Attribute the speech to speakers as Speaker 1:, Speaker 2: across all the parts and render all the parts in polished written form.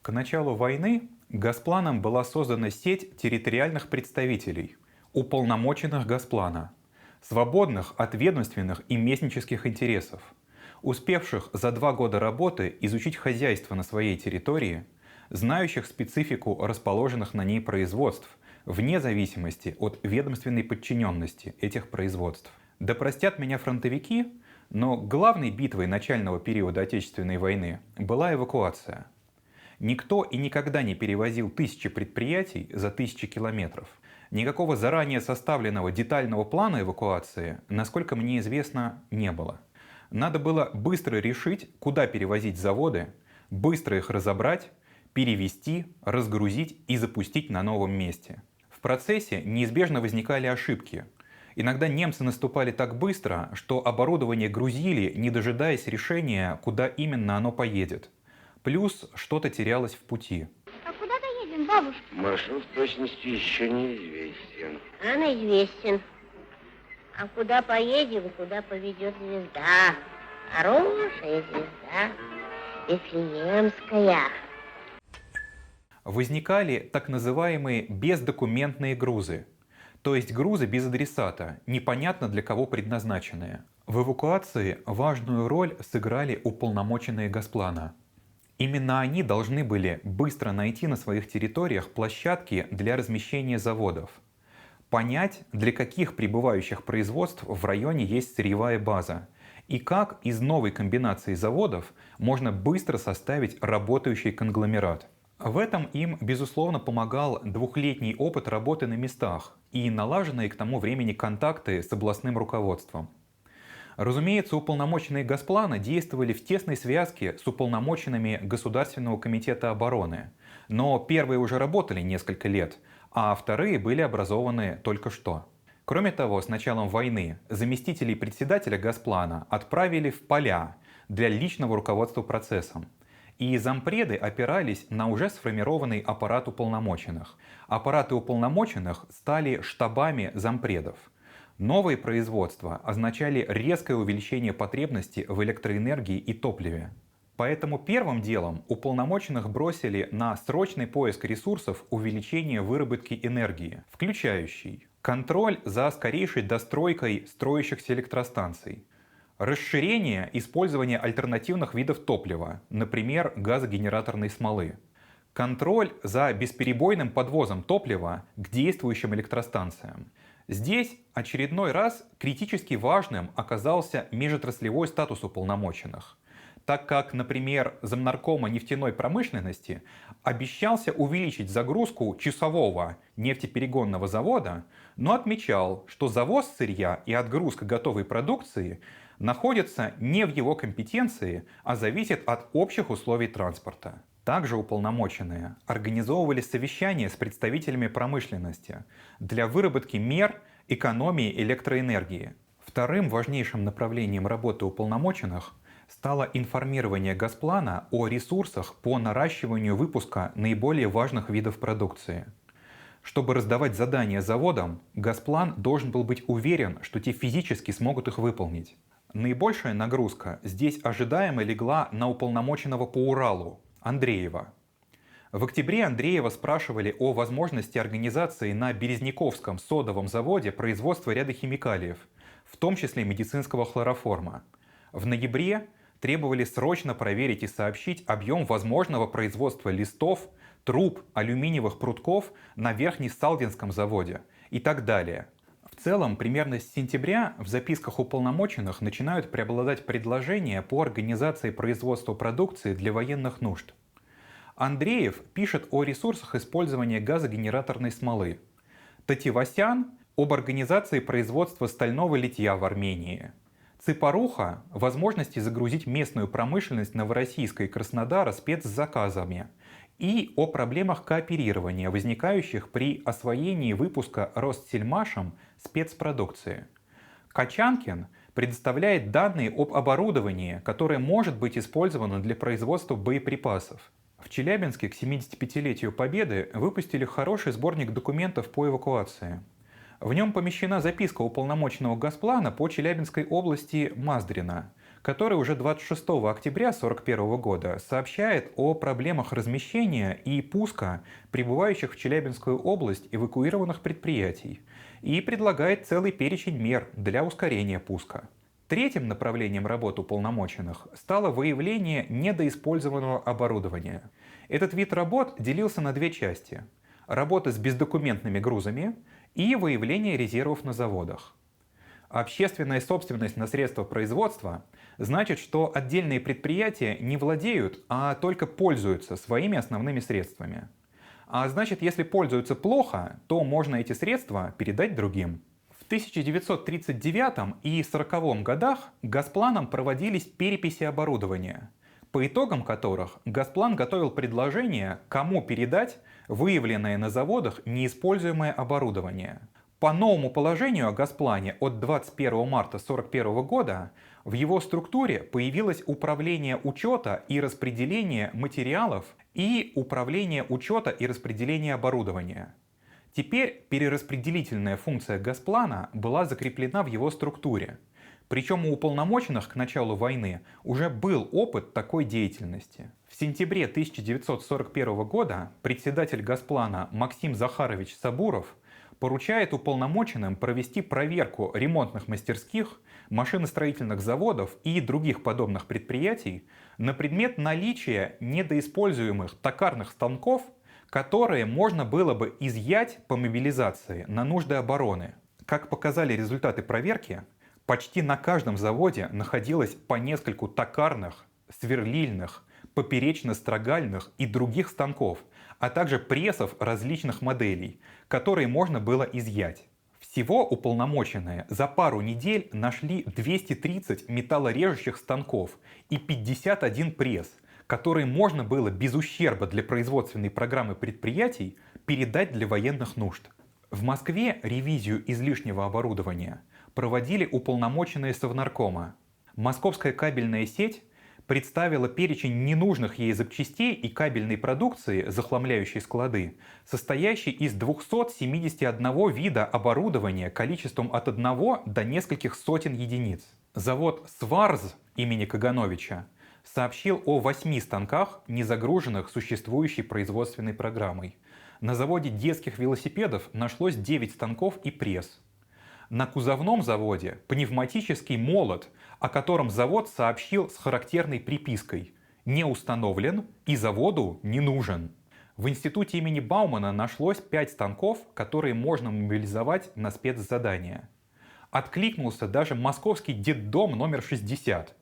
Speaker 1: К началу войны Газпланом была создана сеть территориальных представителей, уполномоченных Газплана, свободных от ведомственных и местнических интересов, успевших за 2 года работы изучить хозяйство на своей территории, знающих специфику расположенных на ней производств, вне зависимости от ведомственной подчиненности этих производств. Да простят меня фронтовики, но главной битвой начального периода Отечественной войны была эвакуация. Никто и никогда не перевозил тысячи предприятий за тысячи километров. Никакого заранее составленного детального плана эвакуации, насколько мне известно, не было. Надо было быстро решить, куда перевозить заводы, быстро их разобрать, перевести, разгрузить и запустить на новом месте. В процессе неизбежно возникали ошибки. Иногда немцы наступали так быстро, что оборудование грузили, не дожидаясь решения, куда именно оно поедет. Плюс что-то терялось в пути.
Speaker 2: А куда доедем, бабушка?
Speaker 3: Маршрут с точностью еще неизвестен.
Speaker 2: Он известен. А куда поедем, куда поведет звезда? Хорошая звезда, Вифлеемская.
Speaker 1: Возникали так называемые бездокументные грузы, то есть грузы без адресата, непонятно для кого предназначенные. В эвакуации важную роль сыграли уполномоченные Газплана. Именно они должны были быстро найти на своих территориях площадки для размещения заводов, понять, для каких прибывающих производств в районе есть сырьевая база, и как из новой комбинации заводов можно быстро составить работающий конгломерат. В этом им, безусловно, помогал двухлетний опыт работы на местах и налаженные к тому времени контакты с областным руководством. Разумеется, уполномоченные Газплана действовали в тесной связке с уполномоченными Государственного комитета обороны, но первые уже работали несколько лет, а вторые были образованы только что. Кроме того, с началом войны заместителей председателя Газплана отправили в поля для личного руководства процессом. И зампреды опирались на уже сформированный аппарат уполномоченных. Аппараты уполномоченных стали штабами зампредов. Новые производства означали резкое увеличение потребности в электроэнергии и топливе. Поэтому первым делом уполномоченных бросили на срочный поиск ресурсов увеличения выработки энергии, включающий контроль за скорейшей достройкой строящихся электростанций, расширение использования альтернативных видов топлива, например, газогенераторной смолы, контроль за бесперебойным подвозом топлива к действующим электростанциям. Здесь очередной раз критически важным оказался межотраслевой статус уполномоченных, так как, например, замнаркома нефтяной промышленности обещался увеличить загрузку часового нефтеперегонного завода, но отмечал, что завоз сырья и отгрузка готовой продукции находятся не в его компетенции, а зависят от общих условий транспорта. Также уполномоченные организовывали совещания с представителями промышленности для выработки мер экономии электроэнергии. Вторым важнейшим направлением работы уполномоченных стало информирование Газплана о ресурсах по наращиванию выпуска наиболее важных видов продукции. Чтобы раздавать задания заводам, Газплан должен был быть уверен, что те физически смогут их выполнить. Наибольшая нагрузка здесь ожидаемо легла на уполномоченного по Уралу Андреева. В октябре Андреева спрашивали о возможности организации на Березняковском содовом заводе производства ряда химикалиев, в том числе медицинского хлороформа. В ноябре требовали срочно проверить и сообщить объем возможного производства листов, труб, алюминиевых прутков на Верхнесалдинском заводе и так далее. В целом, примерно с сентября в записках уполномоченных начинают преобладать предложения по организации производства продукции для военных нужд. Андреев пишет о ресурсах использования газогенераторной смолы. Тативасян об организации производства стального литья в Армении. Цыпоруха – возможности загрузить местную промышленность Новороссийска и Краснодара спецзаказами и о проблемах кооперирования, возникающих при освоении выпуска Россельмашем спецпродукции. Качанкин предоставляет данные об оборудовании, которое может быть использовано для производства боеприпасов. В Челябинске к 75-летию Победы выпустили хороший сборник документов по эвакуации. В нем помещена записка уполномоченного Газплана по Челябинской области Маздрина, который уже 26 октября 1941 года сообщает о проблемах размещения и пуска прибывающих в Челябинскую область эвакуированных предприятий и предлагает целый перечень мер для ускорения пуска. Третьим направлением работ уполномоченных стало выявление недоиспользованного оборудования. Этот вид работ делился на две части – работа с бездокументными грузами и выявление резервов на заводах. Общественная собственность на средства производства значит, что отдельные предприятия не владеют, а только пользуются своими основными средствами. А значит, если пользуются плохо, то можно эти средства передать другим. В 1939 и 1940 годах Госпланом проводились переписи оборудования, по итогам которых Госплан готовил предложение, кому передать выявленное на заводах неиспользуемое оборудование. По новому положению о Госплане от 21 марта 1941 года в его структуре появилось управление учета и распределения материалов и управление учета и распределения оборудования. Теперь перераспределительная функция Госплана была закреплена в его структуре. Причем у уполномоченных к началу войны уже был опыт такой деятельности. В сентябре 1941 года председатель Госплана Максим Захарович Сабуров поручает уполномоченным провести проверку ремонтных мастерских, машиностроительных заводов и других подобных предприятий на предмет наличия недоиспользуемых токарных станков, которые можно было бы изъять по мобилизации на нужды обороны. Как показали результаты проверки, почти на каждом заводе находилось по нескольку токарных, сверлильных, поперечно-строгальных и других станков, а также прессов различных моделей, которые можно было изъять. Всего уполномоченные за пару недель нашли 230 металлорежущих станков и 51 пресс, которые можно было без ущерба для производственной программы предприятий передать для военных нужд. В Москве ревизию излишнего оборудования проводили уполномоченные Совнаркома. Московская кабельная сеть представила перечень ненужных ей запчастей и кабельной продукции, захламляющей склады, состоящий из 271 вида оборудования количеством от 1 до нескольких сотен единиц. Завод «Сварз» имени Кагановича сообщил о 8 станках, не загруженных существующей производственной программой. На заводе детских велосипедов нашлось 9 станков и пресс. На кузовном заводе пневматический молот, о котором завод сообщил с характерной припиской «не установлен и заводу не нужен». В институте имени Баумана нашлось 5 станков, которые можно мобилизовать на спецзадания. Откликнулся даже московский детдом номер 60.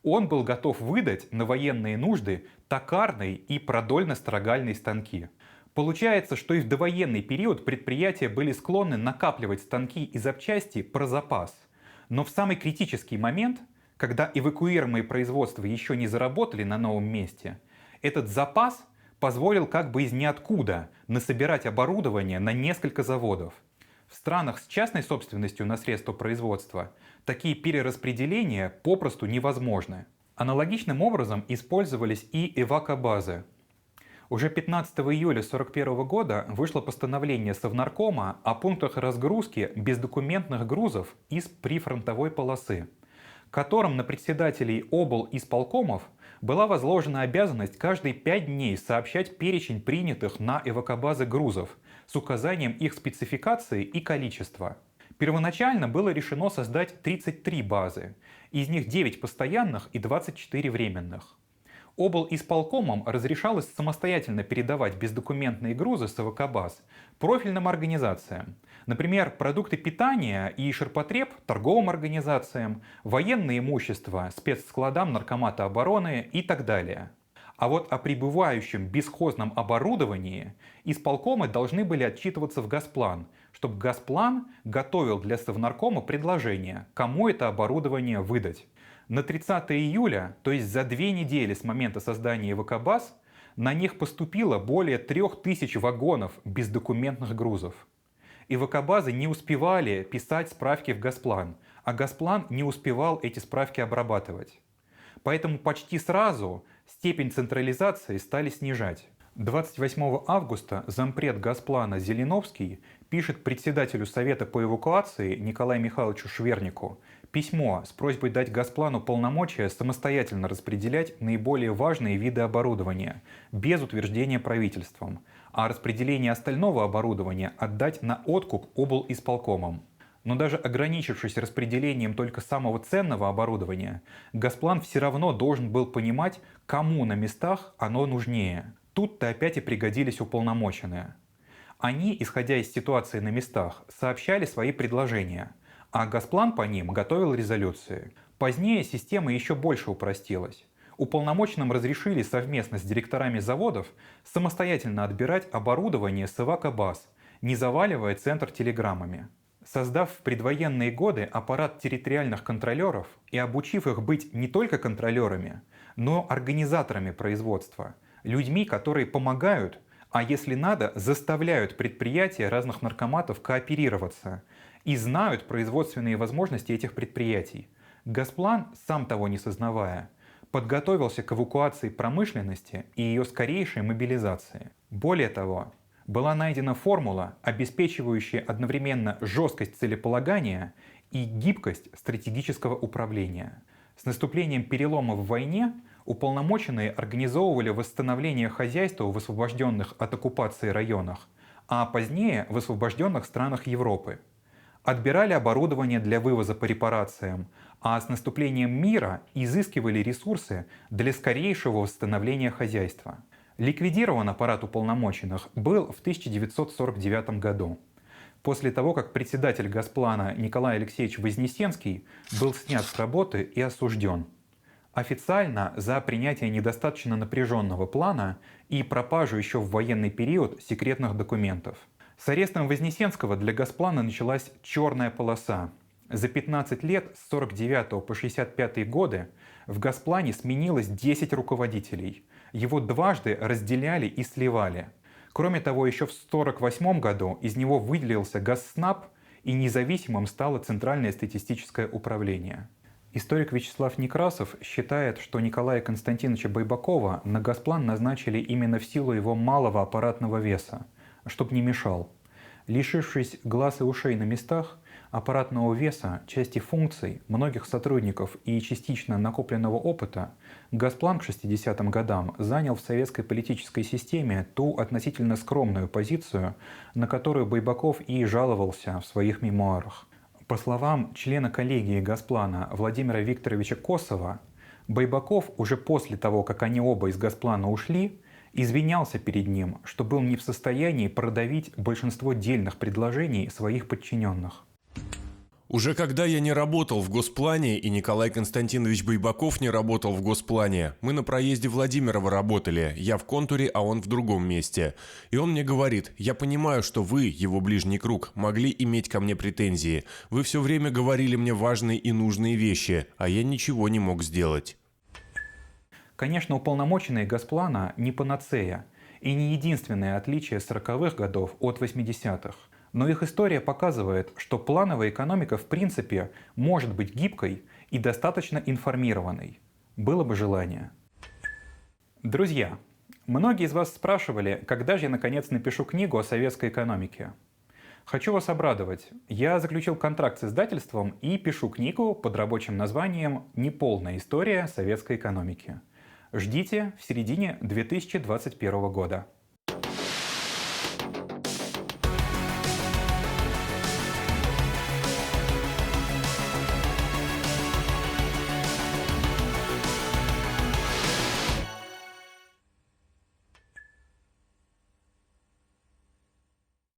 Speaker 1: Он был готов выдать на военные нужды токарные и продольно-строгальные станки. Получается, что и в довоенный период предприятия были склонны накапливать станки и запчасти про запас. Но в самый критический момент, когда эвакуируемые производства еще не заработали на новом месте, этот запас позволил как бы из ниоткуда насобирать оборудование на несколько заводов. В странах с частной собственностью на средства производства такие перераспределения попросту невозможны. Аналогичным образом использовались и эвакобазы. Уже 15 июля 1941 года вышло постановление Совнаркома о пунктах разгрузки бездокументных грузов из прифронтовой полосы, которым на председателей облисполкомов была возложена обязанность каждые 5 дней сообщать перечень принятых на эвакобазы грузов с указанием их спецификации и количества. Первоначально было решено создать 33 базы, из них 9 постоянных и 24 временных. Облисполкомам разрешалось самостоятельно передавать бездокументные грузы с эвакобаз профильным организациям, например, продукты питания и ширпотреб торговым организациям, военное имущество спецскладам Наркомата обороны и так далее. А вот о прибывающем бесхозном оборудовании исполкомы должны были отчитываться в Госплан, чтобы Госплан готовил для Совнаркома предложение, кому это оборудование выдать. На 30 июля, то есть за 2 недели с момента создания эвакобаз, на них поступило более 3000 вагонов бездокументных грузов. Эвакобазы не успевали писать справки в Госплан, а Госплан не успевал эти справки обрабатывать. Поэтому почти сразу степень централизации стали снижать. 28 августа зампред Госплана Зеленовский пишет председателю Совета по эвакуации Николаю Михайловичу Швернику письмо с просьбой дать Госплану полномочия самостоятельно распределять наиболее важные виды оборудования без утверждения правительством, а распределение остального оборудования отдать на откуп облисполкомам. Но даже ограничившись распределением только самого ценного оборудования, Госплан все равно должен был понимать, кому на местах оно нужнее. Тут-то опять и пригодились уполномоченные. Они, исходя из ситуации на местах, сообщали свои предложения, а Госплан по ним готовил резолюции. Позднее система еще больше упростилась. Уполномоченным разрешили совместно с директорами заводов самостоятельно отбирать оборудование с ИВАК-баз, не заваливая центр телеграммами. Создав в предвоенные годы аппарат территориальных контролеров и обучив их быть не только контролерами, но организаторами производства, людьми, которые помогают, а если надо, заставляют предприятия разных наркоматов кооперироваться и знают производственные возможности этих предприятий, Госплан, сам того не сознавая, подготовился к эвакуации промышленности и ее скорейшей мобилизации. Более того, была найдена формула, обеспечивающая одновременно жесткость целеполагания и гибкость стратегического управления. С наступлением перелома в войне уполномоченные организовывали восстановление хозяйства в освобожденных от оккупации районах, а позднее в освобожденных странах Европы. Отбирали оборудование для вывоза по репарациям, а с наступлением мира изыскивали ресурсы для скорейшего восстановления хозяйства. Ликвидирован аппарат уполномоченных был в 1949 году, после того, как председатель Госплана Николай Алексеевич Вознесенский был снят с работы и осужден. Официально за принятие недостаточно напряженного плана и пропажу еще в военный период секретных документов. С арестом Вознесенского для Госплана началась черная полоса. За 15 лет с 1949 по 1965 годы в Госплане сменилось 10 руководителей. Его дважды разделяли и сливали. Кроме того, еще в 1948 году из него выделился Госснаб, и независимым стало Центральное статистическое управление. Историк Вячеслав Некрасов считает, что Николая Константиновича Байбакова на Госплан назначили именно в силу его малого аппаратного веса, чтоб не мешал. Лишившись глаз и ушей на местах, аппаратного веса, части функций, многих сотрудников и частично накопленного опыта, Госплан к 60-м годам занял в советской политической системе ту относительно скромную позицию, на которую Байбаков и жаловался в своих мемуарах. По словам члена коллегии Госплана Владимира Викторовича Косова, Байбаков уже после того, как они оба из Госплана ушли, извинялся перед ним, что был не в состоянии продавить большинство дельных предложений своих подчиненных.
Speaker 4: Уже когда я не работал в Госплане и Николай Константинович Байбаков не работал в Госплане, мы на проезде Владимирова работали, я в контуре, а он в другом месте. И он мне говорит: я понимаю, что вы, его ближний круг, могли иметь ко мне претензии. Вы все время говорили мне важные и нужные вещи, а я ничего не мог сделать.
Speaker 1: Конечно, уполномоченные Госплана не панацея и не единственное отличие 40-х годов от 80-х. Но их история показывает, что плановая экономика в принципе может быть гибкой и достаточно информированной. Было бы желание. Друзья, многие из вас спрашивали, когда же я наконец напишу книгу о советской экономике. Хочу вас обрадовать. Я заключил контракт с издательством и пишу книгу под рабочим названием «Неполная история советской экономики». Ждите в середине 2021 года.